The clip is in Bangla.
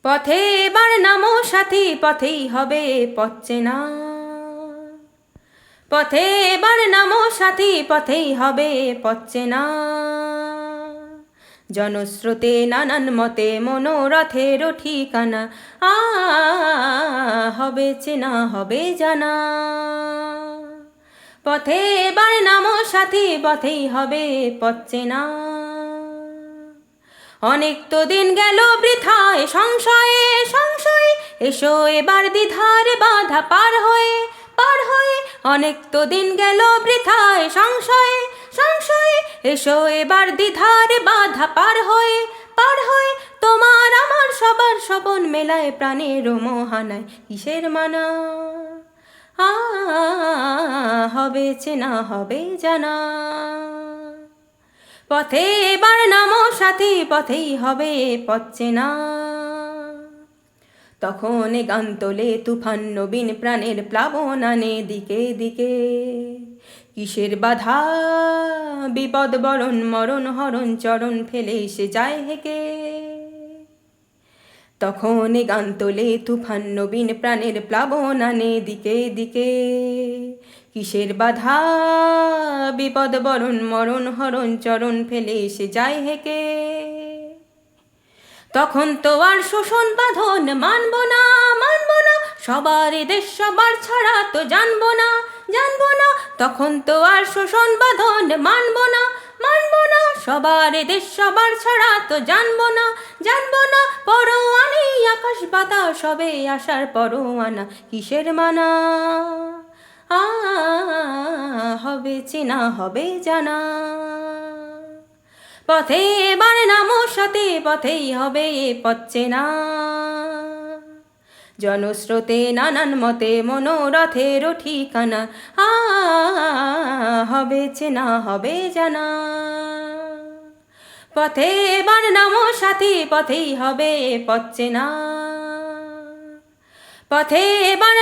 পথে এবার নামো সাথী, পথেই হবে পথ চেনা। পথে এবার নামো সাথী, পথেই হবে পথ চেনা। জনস্রোতে নানান মতে মনোরথেরও ঠিকানা, হবে চেনা হবে জানা। পথে এবার নামো সাথী, পথেই হবে পথ চেনা। অনেক তো দিন গেল বৃথায় সংশয়ে সংশয়ে, এসো এবার দ্বিধার বাধা পার হয়ে পার হয়ে। অনেক তো দিন গেল বৃথায় সংশয়ে সংশয়ে, এসো এবার দ্বিধার বাধা পার হয়ে পার হয়ে। তোমার আমার সবার স্বপন মেলায় প্রাণের মোহানায়, কিসের মানা? হবে চেনা হবে জানা। পথে এবার নামো সাথী, পথেই হবে পথ চেনা। তখন গান তোলে তুফান নবীন প্রাণের প্লাবন আনে দিকে দিকে। কিসের বাধা? বিপদ বরণ মরণ হরণ চরণ ফেলে সে যায় হেকে। তখন গান তোলে তুফান নবীন প্রাণের প্লাবন আনে দিকে দিকে। কিসের বাধা? বিপদ বরণ মরণ হরণ চরণ ফেলে সে যায় হেকে। তখন তো আর শোষণ বাঁধন মানব না মানব না, সবার দেশ সবার ছাড়া তো জানবো না জানবো না। তখন তো আর শোষণ বাঁধন মানব না মানব না, সবার দেশ সবার ছাড়া তো জানবো না জানবো না। পরোয়ানে আকাশ বাতাস হবে আসার পরোয়ানা, কিসের মানা? হবে চেনা হবে জানা। পথে এবার নামো সাথে, পথেই হবে পথ চেনা। জনস্রোতে নানান মতে মনোরথেরও ঠিকানা, হবে চেনা হবে জানা। পথে এবার নামো সাথী, পথেই হবে পথ চেনা। পথে এবার